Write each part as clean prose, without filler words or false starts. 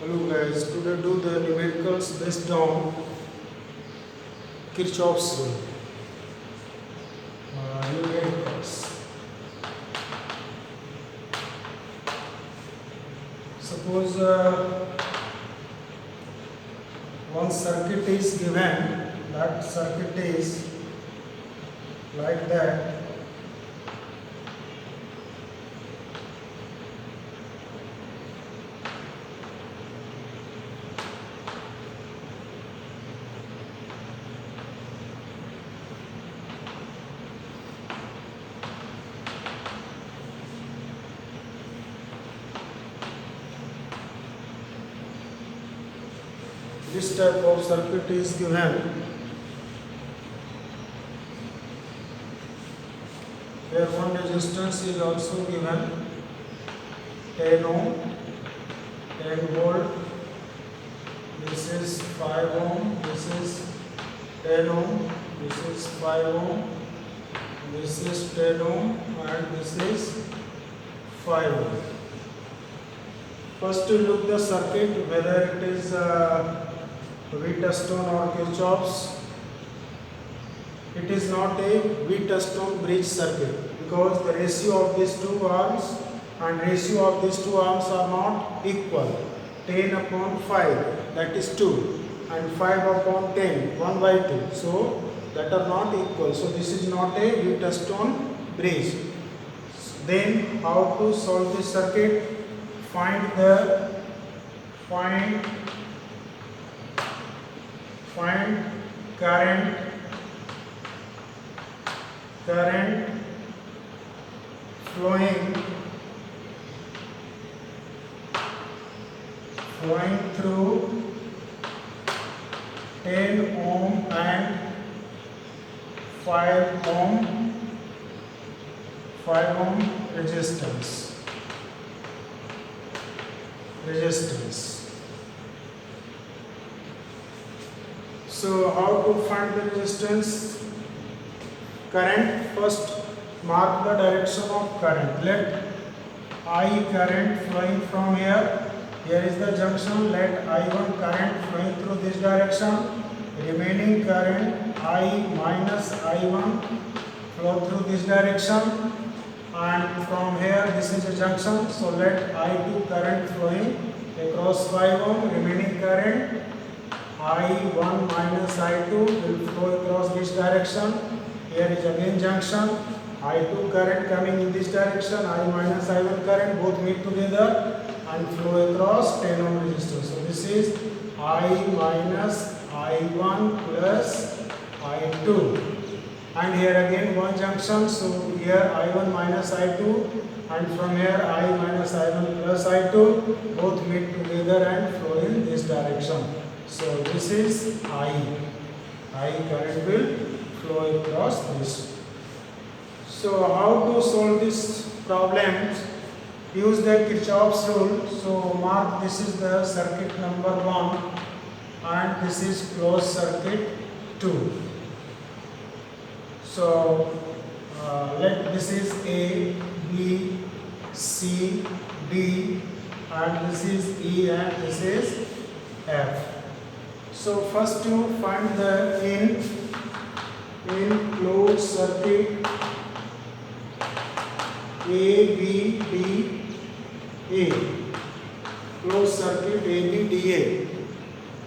Hello guys, today do the numericals based on Kirchhoff's rule. Numericals. Suppose one circuit is given, that circuit is like that. This type of circuit is given. Here one resistance is also given, 10 ohm, 10 volt. This is 5 ohm. This is 10 ohm. This is 5 ohm. This is 10 ohm, and this is 5 ohm. First, to look the circuit whether it is Wheatstone or Kirchhoff's. It is not a Wheatstone bridge circuit because the ratio of these two arms and ratio of these two arms are not equal. 10 upon 5, that is 2, and 5 upon 10, 1 by 2. So that are not equal. So this is not a Wheatstone bridge. Then how to solve this circuit? Find current flowing through 10 ohm and 5 ohm resistance. So how to find the resistance? Current, first mark the direction of current. Let I current flowing from here. Here is the junction. Let I1 current flowing through this direction. Remaining current I minus I1 flow through this direction. And from here this is a junction. So let I2 current flowing across 5 ohm. Remaining current I1 minus I2 will flow across this direction. Here is again junction. I2 current coming in this direction, I minus I1 current both meet together and flow across 10 ohm resistance. So this is I minus I1 plus I2. And here again one junction. So here I1 minus I2, and from here I minus I1 plus I2 both meet together and flow in this direction. So this is I current will flow across this. So how to solve this problem? Use the Kirchhoff's rule. So mark this is the circuit number 1 and this is closed circuit 2. So let this is A, B, C, D, and this is E, and this is F. So first you find the in closed circuit A, B, D, A. Closed circuit A, B, D, A.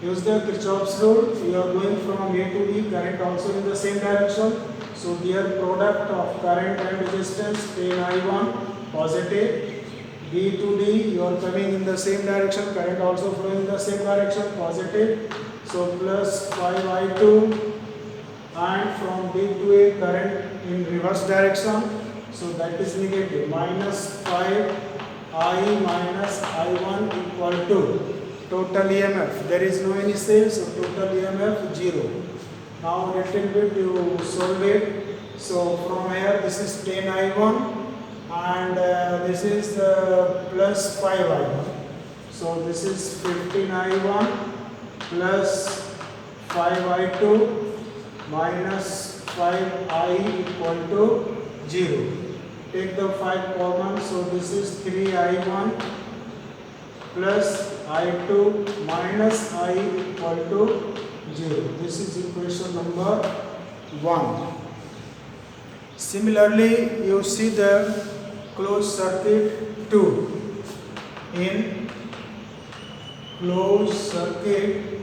Use the Kirchhoff's rule. You are going from A to B, current also in the same direction. So their product of current and resistance 10 I1 positive. B to D, you are coming in the same direction, current also flowing in the same direction, positive. So plus 5 I2, and from B to A current in reverse direction. So that is negative, minus 5 I minus I1 equal to total EMF. There is no any cell, so total EMF 0. Now little bit you solve it. So from here this is 10 I1 and this is plus 5 I1. So this is 15 I1 plus 5 I2 minus 5 I equal to 0. Take the 5 common, so this is 3 I1 plus I2 minus I equal to 0. This is equation number 1. Similarly, you see the closed circuit 2. In closed circuit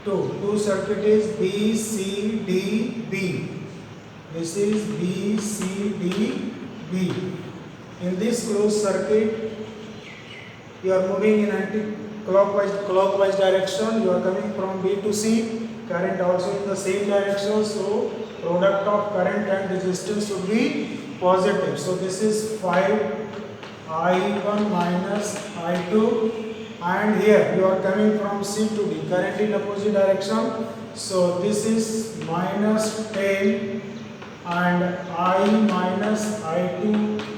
2 circuit is B, C, D, B. This is B, C, D, B. In this closed circuit, you are moving in anti-clockwise direction. You are coming from B to C. Current also in the same direction. So, product of current and resistance should be positive. So, this is 5 I1 minus I2. And here you are coming from C to D. Current in opposite direction. So, this is minus 10 and I minus I2.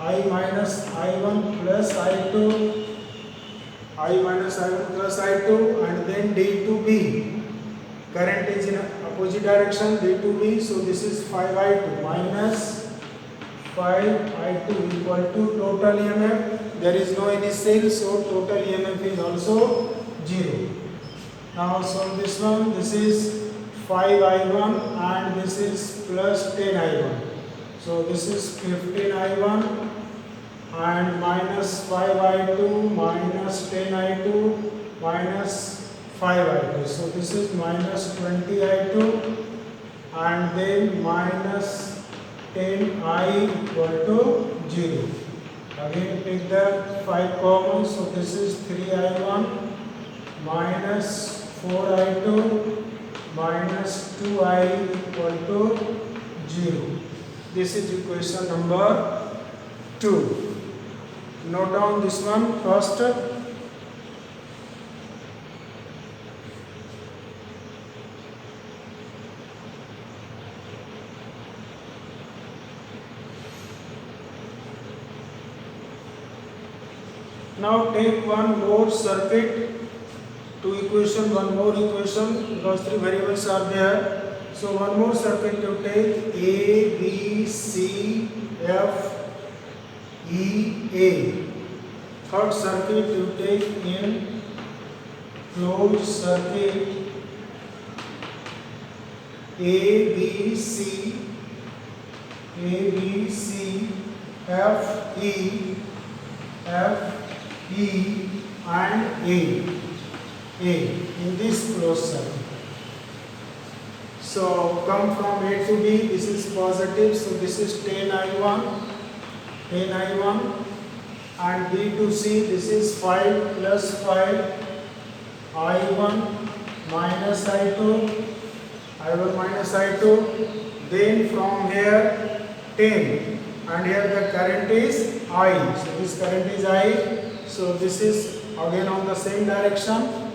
I minus I1 plus I2, I minus I1 plus I2, and then D to B. Current is in opposite direction, D to B. So this is 5I2 minus 5I2 equal to total EMF. There is no initial, so total EMF is also 0. Now solve this one. This is 5I1 and this is plus 10I1. So this is 15I1 and minus 5I2 minus 10I2 minus 5I2. So this is minus 20I2 and then minus 10I equal to 0. Again take the 5 common. So this is 3I1 minus 4I2 minus 2I equal to 0. This is equation number 2. Note down this one first. Now take one more circuit, one more equation because 3 variables are there. So one more circuit you take A, B, C, F, E, A. Third circuit you take in closed circuit A, B, C, F, E, and A. In this closed circuit. So come from A to B, this is positive, so this is 10I1, and B to C, this is 5 plus 5, I1 minus I2, then from here 10, and here the current is I, so this current is I, so this is again on the same direction,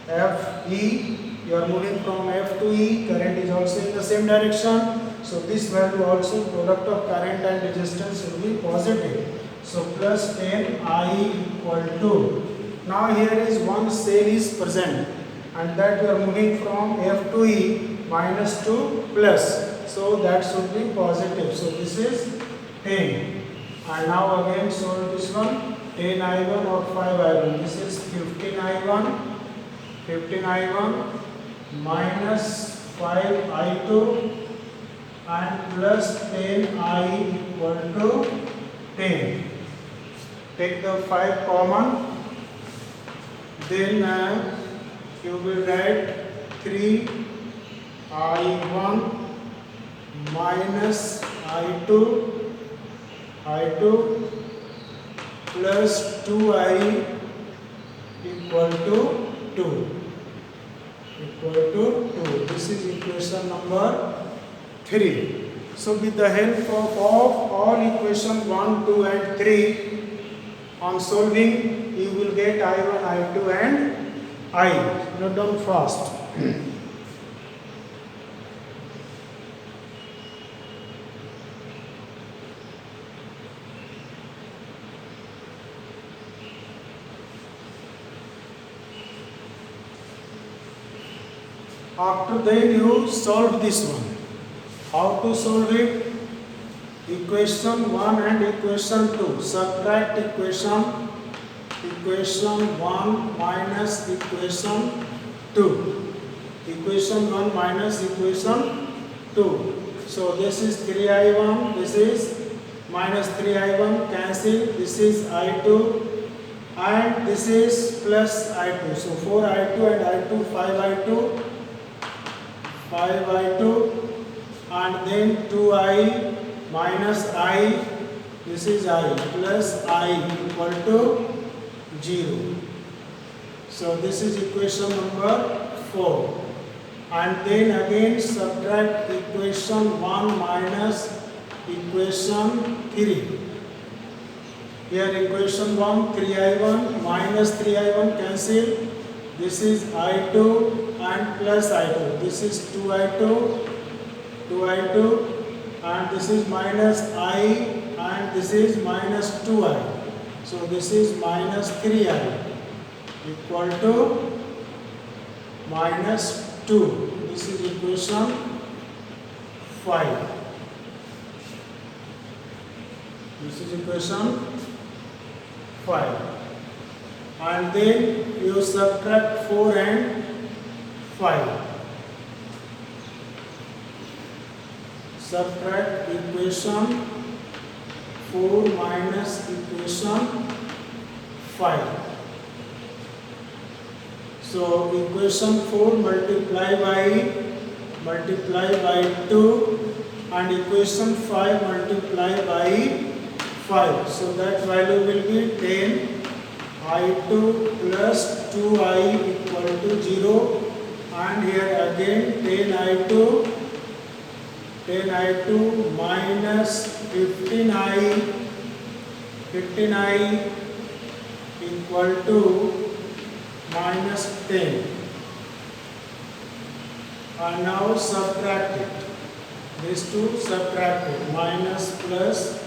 F, E. You are moving from F to E, current is also in the same direction. So this value also, product of current and resistance will be positive. So plus 10 I equal to. Now here is one cell is present and that you are moving from F to E minus to plus. So that should be positive. So this is 10. And now again solve this one. 10 I1 or 5 I1. This is 15 I1 minus 5 I2 and plus 10 I equal to 10. Take the 5 common, then you will write 3 I1 minus I2 plus 2I equal to 2. This is equation number 3. So with the help of all equation 1, 2 and 3, on solving you will get I1, I2 and I. Note down fast. After that you solve this one. How to solve it? Equation 1 and equation 2. Subtract equation equation 1 minus equation 2. Equation 1 minus equation 2. So this is 3i1, this is minus 3i1, cancel, this is i2 and this is plus i2. So 4i2 and i2, 5i2 and then 2i minus I, this is I, plus I equal to 0. So this is equation number 4. And then again subtract equation 1 minus equation 3. Here equation 1, 3i1 minus 3i1 cancel. This is i2 and plus i2. This is 2i2 and this is minus I and this is minus 2i. So this is minus 3i equal to minus 2. This is equation 5. This is equation 5. And then you subtract 4 and 5. Subtract equation 4 minus equation 5. So equation 4 multiply by 2 and equation 5 multiply by 5. So that value will be 10 I2 plus 2I equal to 0 and here again 10 I2 minus 15I equal to minus 10. And now subtract it. These two subtract it. Minus plus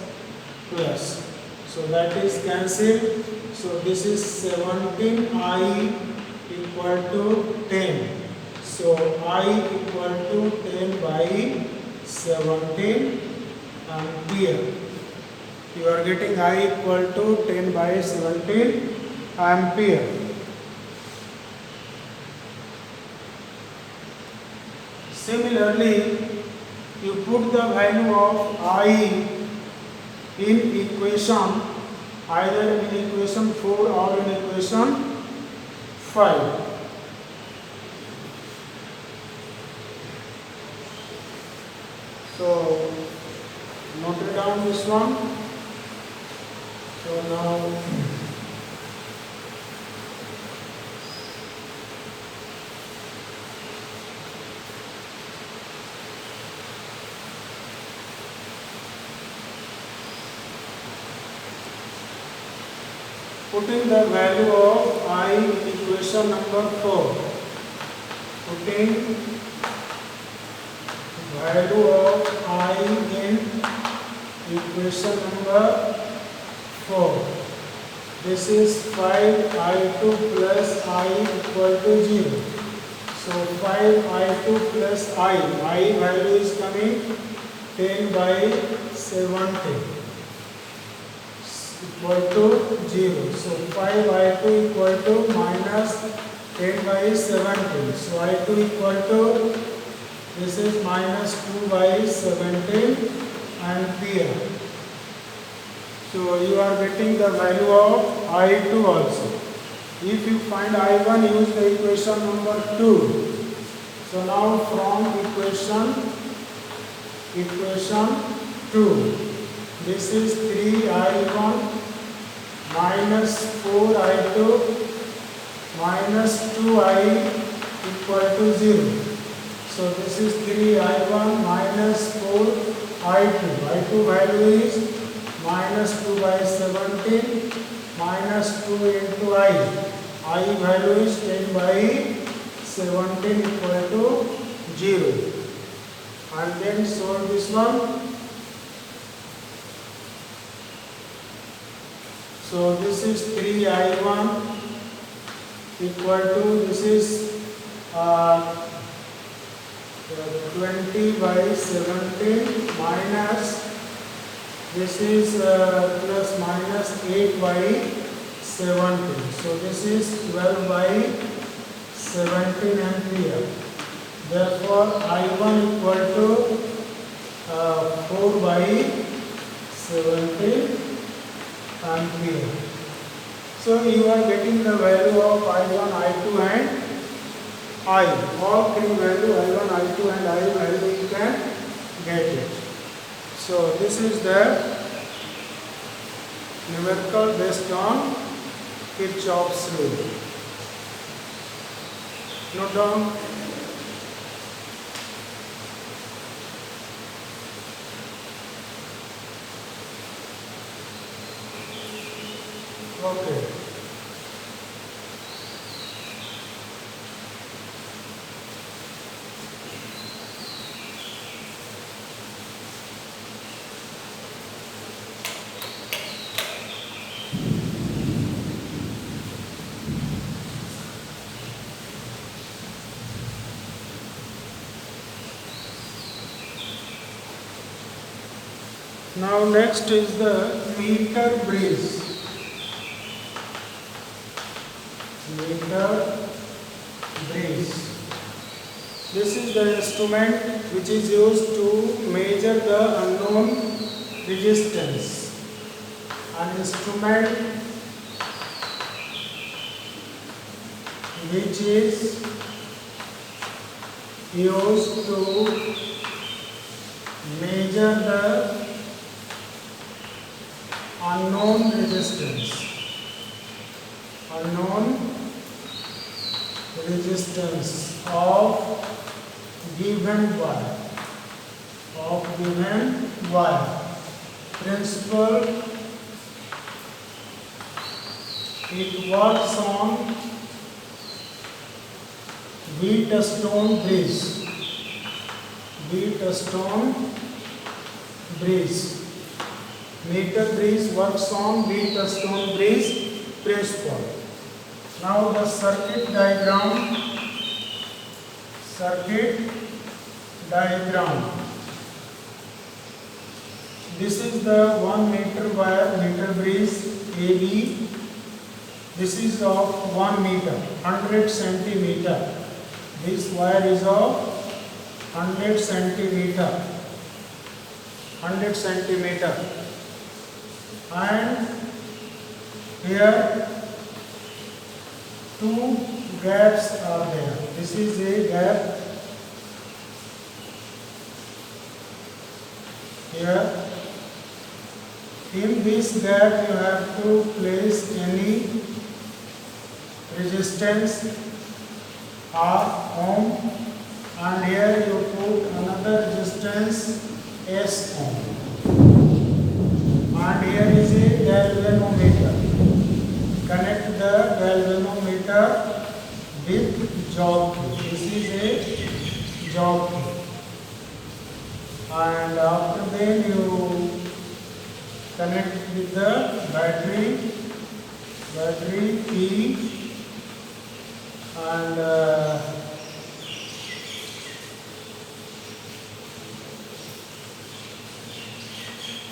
plus. So that is cancelled. So this is 17I equal to 10. So I equal to 10 by 17 ampere. You are getting I equal to 10 by 17 ampere. Similarly, you put the value of I in equation, either in equation 4 or in equation 5. So, note it down this one. So now, putting the value of I in equation number 4. Putting value of I in equation number 4. This is 5I2 plus I equal to 0. So 5I2 plus I value is coming 10 by 17 equal to 0. So 5I2 equal to minus 10 by 17. So I2 equal to, this is minus 2 by 17 ampere. So you are getting the value of I2 also. If you find I1, use the equation number 2. So now from equation 2, this is 3I1 minus 4I2 minus 2I equal to 0. So this is 3I1 minus 4I2. I2 value is minus 2 by 17 minus 2 into I value is 10 by 17 equal to 0. And then solve this one. So this is 3I1 equal to, this is 20 by 17 minus, this is plus minus 8 by 17. So this is 12 by 17 ampere. Therefore I1 equal to 4 by 17 ampere. So you are getting the value of I1, I2 and I. All three value I1, I2 and I value you can get it. So this is the numerical based on Kirchhoff's law. Note down. Okay. Now next is the meter bridge. Meter bridge. This is the instrument which is used to measure the unknown resistance. An instrument which is used to measure the unknown resistance. Unknown resistance of given wire. Of given wire. Principle: it works on Wheatstone bridge. Wheatstone bridge. Meter bridge works on Wheatstone bridge principle. Now the circuit diagram. Circuit diagram. This is the 1 meter wire meter bridge AB. This is of 1 meter, 100 centimeter. This wire is of 100 centimeter. 100 centimeter. And here two gaps are there. This is a gap here. In this gap you have to place any resistance R ohm, and here you put another resistance S ohm. And here is a galvanometer. Connect the galvanometer with jockey. This is a jockey. And after then you connect with the battery P, and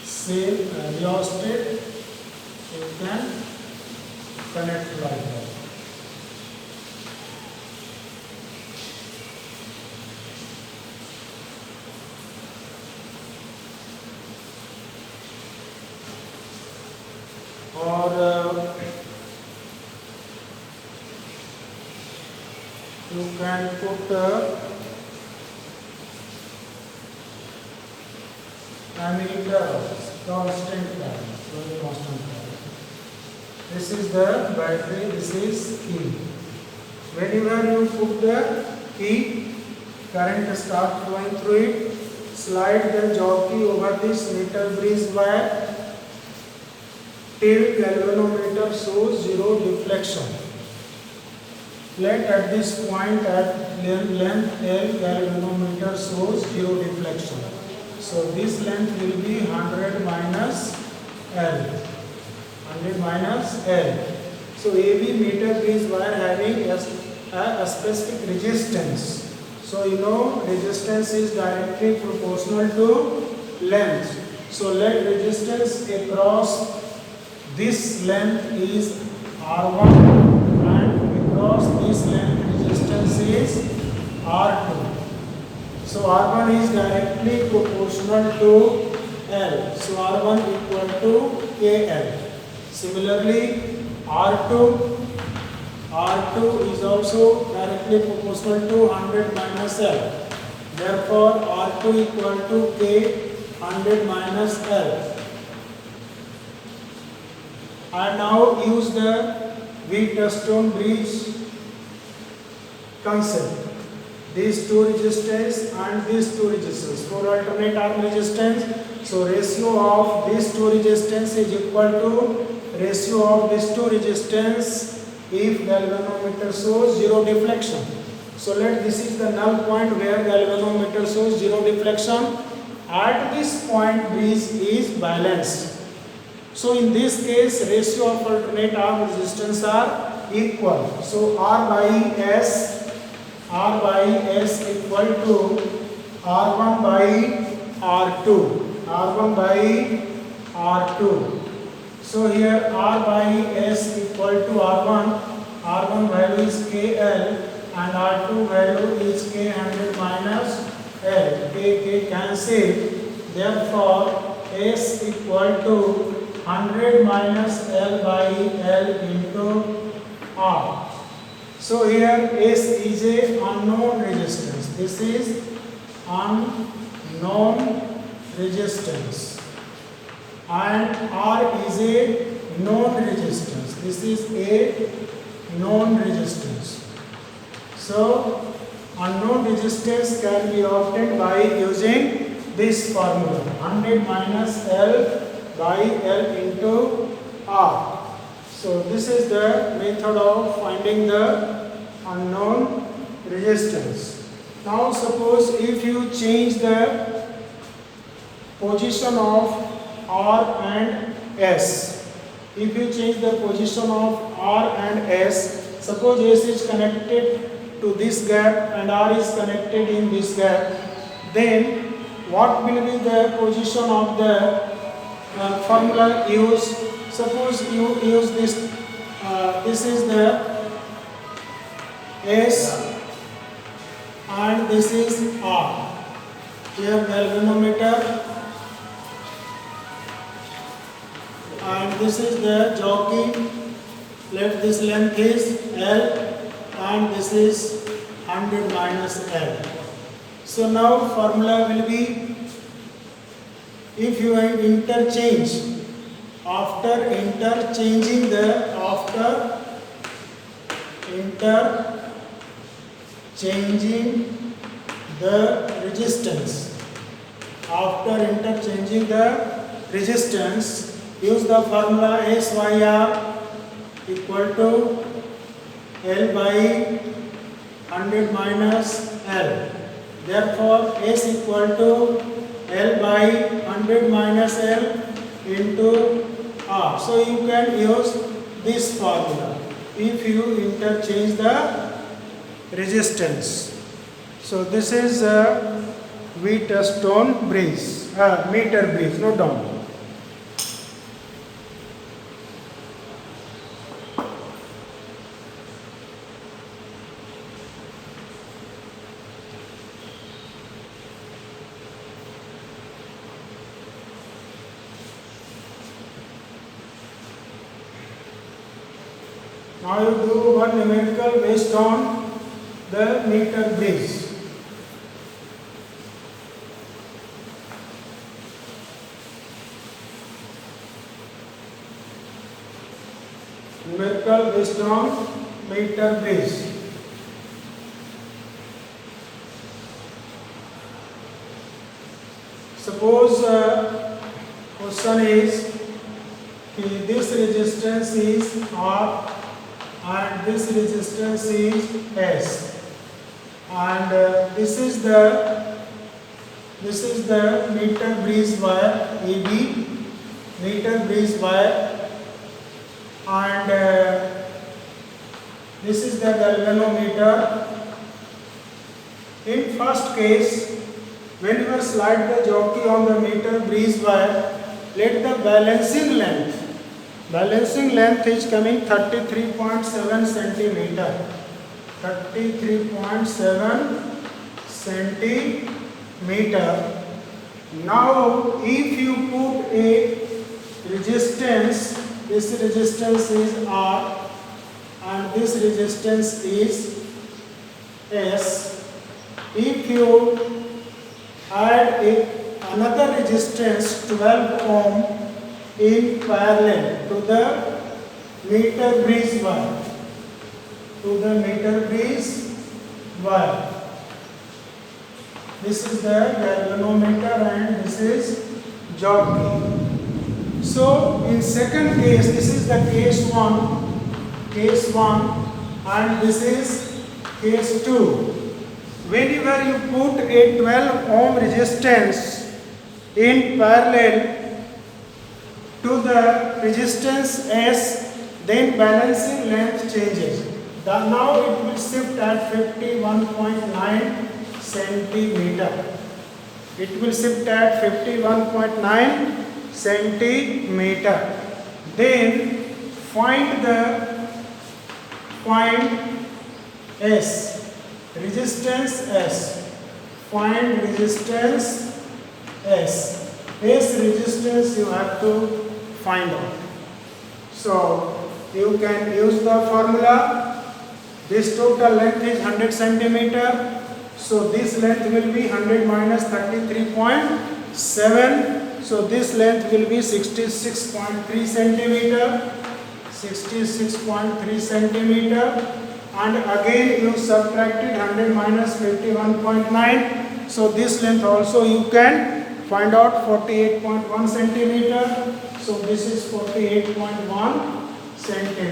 say rheostat. You can connect like that. Or you can put ammeter, constant current, very constant current. This is the battery, this is key. Whenever you put the key, current start flowing through it. Slide the jockey over this meter bridge wire till galvanometer shows zero deflection. Let at this point at length L, galvanometer shows zero deflection. So this length will be 100 minus L. 100 minus L. So AB meter bridge wire having a specific resistance. So you know resistance is directly proportional to length. So let resistance across this length is R1 and across this length resistance is R2. So R1 is directly proportional to L. So R1 equal to KL. Similarly R2 is also directly proportional to 100 minus L. Therefore R2 equal to K 100 minus L. I now use the Wheatstone bridge concept. These two resistors and these two resistors for alternate arm resistance. So ratio of these two resistance is equal to ratio of these two resistance if galvanometer shows zero deflection. So this is the null point where galvanometer shows zero deflection. At this point bridge is balanced. So in this case ratio of alternate arm resistance are equal. So R by S equal to R1 by R2. So here R by S equal to R1 value is KL and R2 value is K 100 minus L. K cancel. Therefore S equal to 100 minus L by L into R. So here S is a unknown resistance. This is unknown resistance. And R is a known resistance. This is a known resistance. So unknown resistance can be obtained by using this formula 100 minus L by L into R. So this is the method of finding the unknown resistance. Now suppose if you change the position of R and S. If you change the position of R and S, suppose S is connected to this gap and R is connected in this gap, then what will be the position of the formula used? Suppose you use this, this is the S and this is R. Here galvanometer and this is the jockey. Let this length is L and this is 100 minus L. So now formula will be, if you interchange after interchanging the resistance, use the formula SYR equal to L by 100 minus L. Therefore S equal to L by 100 minus L into R. So you can use this formula if you interchange the resistance. So this is a Wheatstone bridge, meter bridge, note down. Now you do one numerical based on the meter bridge. Numerical based on meter bridge. Suppose question is this resistance is R and this resistance is S, and this is the meter bridge wire AB, meter bridge wire, and this is the galvanometer. In first case, when you slide the jockey on the meter bridge wire, let the balancing length Balancing length is coming 33.7 centimeter. 33.7 centimeter. Now, if you put a resistance, this resistance is R and this resistance is S. If you add another resistance 12 ohm in parallel to the meter bridge wire, this is the galvanometer and this is jockey. So in second case, this is the case 1 and this is case 2. Whenever you put a 12 ohm resistance in parallel to the resistance S, then balancing length changes. Now it will shift at 51.9 centimeter. It will shift at 51.9 centimeter. Then find S. Resistance S. Find resistance S. S resistance you have to find out. So you can use the formula. This total length is 100 centimeter. So this length will be 100 minus 33.7. So this length will be 66.3 centimeter. 66.3 centimeter. And again you subtracted 100 minus 51.9. So this length also you can find out, 48.1 centimeter. So this is 48.1 centimeter.